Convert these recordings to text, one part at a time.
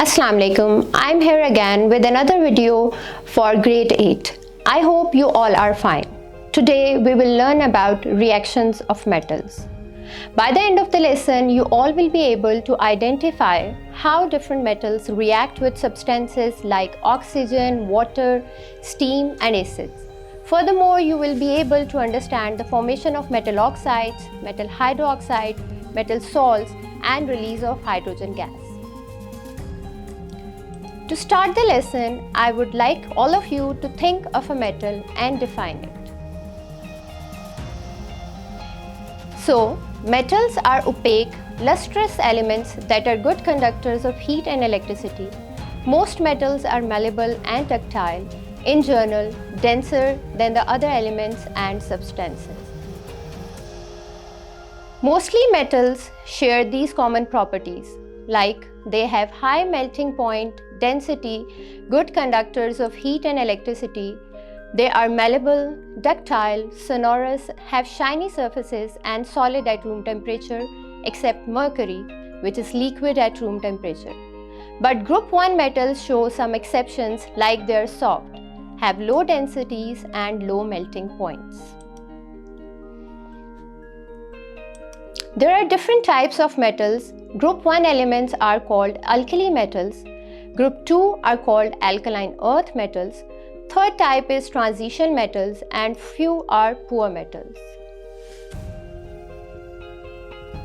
Assalamu alaikum. I'm here again with another video for grade 8. I hope you all are fine. Today we will learn about reactions of metals. By the end of the lesson, you all will be able to identify how different metals react with substances like oxygen, water, steam and acids. Furthermore, you will be able to understand the formation of metal oxides, metal hydroxide, metal salts and release of hydrogen gas. To start the lesson, I would like all of you to think of a metal and define it. So, metals are opaque, lustrous elements that are good conductors of heat and electricity. Most metals are malleable and ductile, in general, denser than the other elements and substances. Mostly metals share these common properties, like they have high melting point, density, good conductors of heat and electricity. They are malleable, ductile, sonorous, have shiny surfaces and solid at room temperature, except mercury, which is liquid at room temperature. But group 1 metals show some exceptions, like they are soft, have low densities and low melting points. There are different types of metals. Group 1 elements are called alkali metals. Group 2 are called alkaline earth metals. Third type is transition metals and few are poor metals.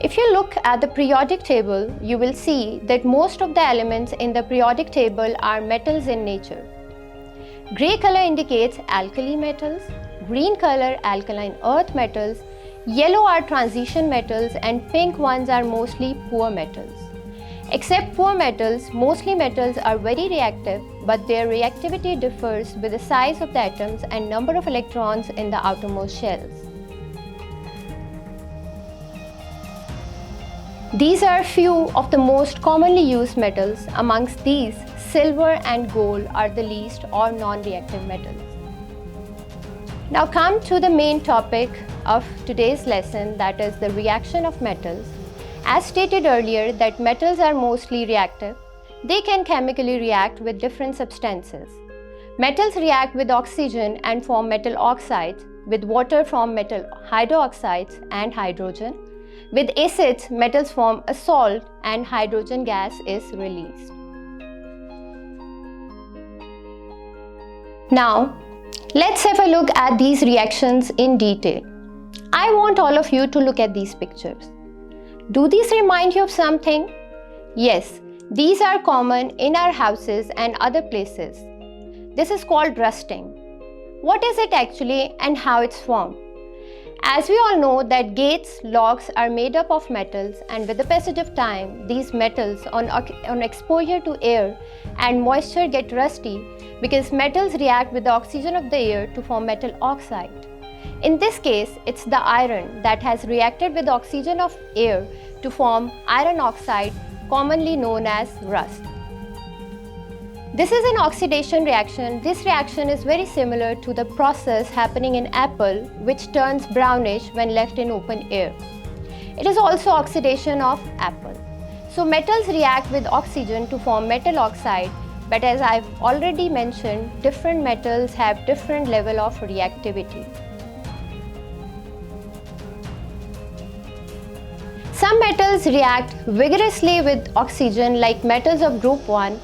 If you look at the periodic table, you will see that most of the elements in the periodic table are metals in nature. Grey color indicates alkali metals, green color alkaline earth metals, yellow are transition metals and pink ones are mostly poor metals. Except poor metals, mostly metals are very reactive, but their reactivity differs with the size of the atoms and number of electrons in the outermost shells. These are few of the most commonly used metals. Amongst these, silver and gold are the least or non-reactive metals. Now come to the main topic of today's lesson, that is the reaction of metals. As stated earlier that metals are mostly reactive, they can chemically react with different substances. Metals react with oxygen and form metal oxides, with water form metal hydroxides and hydrogen. With acids, metals form a salt and hydrogen gas is released. Now, let's have a look at these reactions in detail. I want all of you to look at these pictures. Do these remind you of something? Yes, these are common in our houses and other places. This is called rusting. What is it actually and how it's formed? As we all know that gates, locks are made up of metals, and with the passage of time, these metals on exposure to air and moisture get rusty because metals react with the oxygen of the air to form metal oxide. In this case, it's the iron that has reacted with the oxygen of air to form iron oxide, commonly known as rust. This is an oxidation reaction. This reaction is very similar to the process happening in apple, which turns brownish when left in open air. It is also oxidation of apple. So metals react with oxygen to form metal oxide, but as I've already mentioned, different metals have different level of reactivity. Some metals react vigorously with oxygen, like metals of group 1.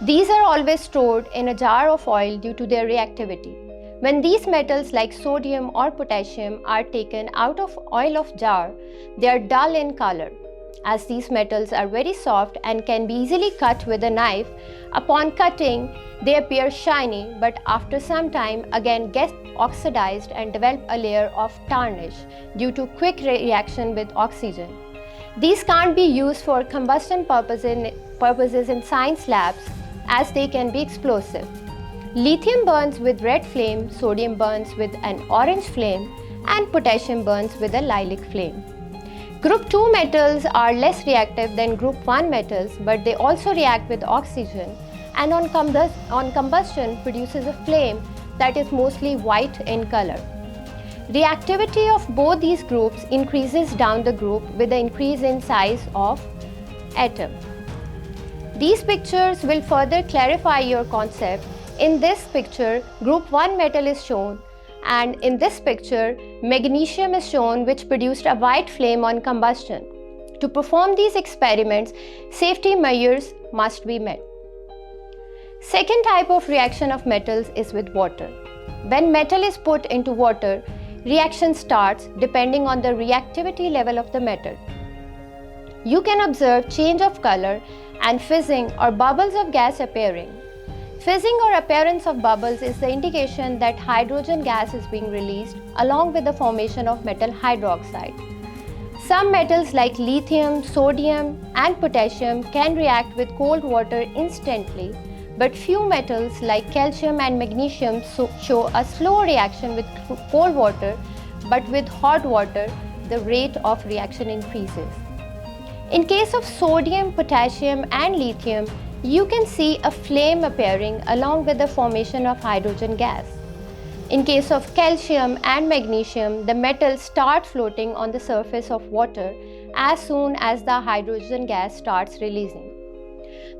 These are always stored in a jar of oil due to their reactivity. When these metals like sodium or potassium are taken out of oil of jar, they are dull in color. As these metals are very soft and can be easily cut with a knife, upon cutting they appear shiny, but after some time again get oxidized and develop a layer of tarnish due to quick reaction with oxygen. These can't be used for combustion purposes in science labs, as they can be explosive. Lithium burns with red flame, sodium burns with an orange flame, and potassium burns with a lilac flame. Group 2 metals are less reactive than group 1 metals, but they also react with oxygen and on combustion produces a flame that is mostly white in color. Reactivity of both these groups increases down the group with the increase in size of atom. These pictures will further clarify your concept. In this picture, group 1 metal is shown, and in this picture, magnesium is shown, which produced a white flame on combustion. To perform these experiments, safety measures must be met. Second type of reaction of metals is with water. When metal is put into water, reaction starts depending on the reactivity level of the metal. You can observe change of color and fizzing or bubbles of gas appearing. Fizzing or appearance of bubbles is the indication that hydrogen gas is being released along with the formation of metal hydroxide. Some metals like lithium, sodium and potassium can react with cold water instantly, but few metals like calcium and magnesium show a slow reaction with cold water, but with hot water, the rate of reaction increases. In case of sodium, potassium and lithium, you can see a flame appearing along with the formation of hydrogen gas. In case of calcium and magnesium, the metals start floating on the surface of water as soon as the hydrogen gas starts releasing.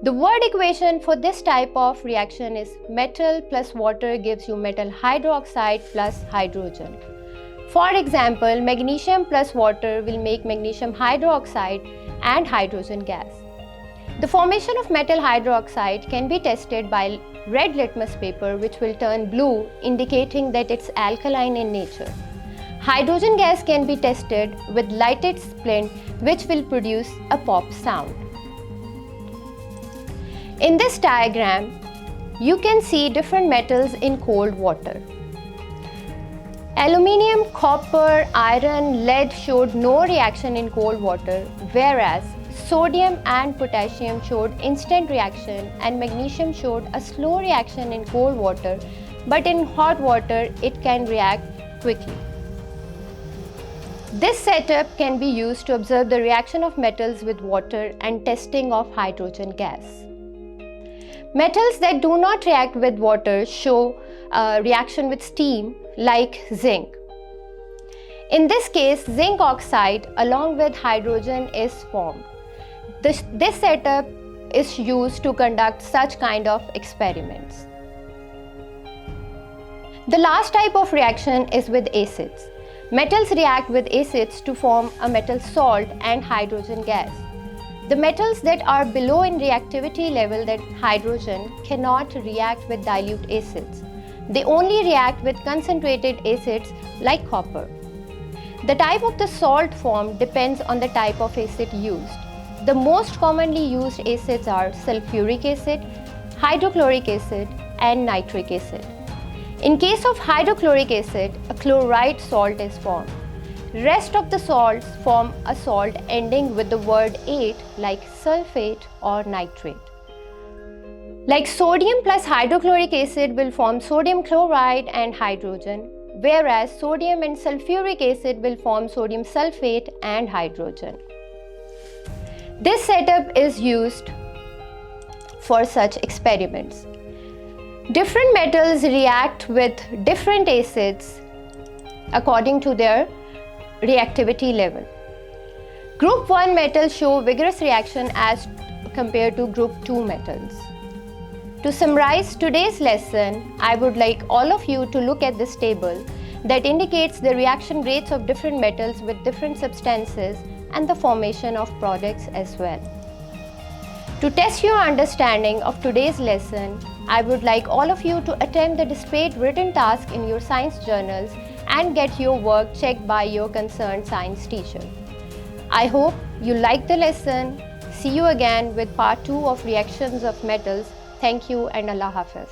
The word equation for this type of reaction is metal plus water gives you metal hydroxide plus hydrogen. For example, magnesium plus water will make magnesium hydroxide and hydrogen gas. The formation of metal hydroxide can be tested by red litmus paper, which will turn blue, indicating that it's alkaline in nature. Hydrogen gas can be tested with lighted splint, which will produce a pop sound. In this diagram, you can see different metals in cold water. Aluminium, copper, iron, lead showed no reaction in cold water, whereas sodium and potassium showed instant reaction and magnesium showed a slow reaction in cold water, but in hot water it can react quickly. This setup can be used to observe the reaction of metals with water and testing of hydrogen gas. Metals that do not react with water show a reaction with steam, like zinc. In this case, zinc oxide along with hydrogen is formed. This setup is used to conduct such kind of experiments. The last type of reaction is with acids. Metals react with acids to form a metal salt and hydrogen gas. The metals that are below in reactivity level than hydrogen cannot react with dilute acids. They only react with concentrated acids like copper. The type of the salt formed depends on the type of acid used. The most commonly used acids are sulfuric acid, hydrochloric acid, and nitric acid. In case of hydrochloric acid, a chloride salt is formed. Rest of the salts form a salt ending with the word ate, like sulfate or nitrate. Like sodium plus hydrochloric acid will form sodium chloride and hydrogen, whereas sodium and sulfuric acid will form sodium sulfate and hydrogen. This setup is used for such experiments. Different metals react with different acids according to their reactivity level. Group 1 metals show vigorous reaction as compared to group 2 metals. To summarize today's lesson, I would like all of you to look at this table that indicates the reaction rates of different metals with different substances and the formation of products as well. To test your understanding of today's lesson, I would like all of you to attempt the displayed written task in your science journals and get your work checked by your concerned science teacher. I hope you liked the lesson. See you again with part 2 of reactions of metals. Thank you and Allah Hafiz.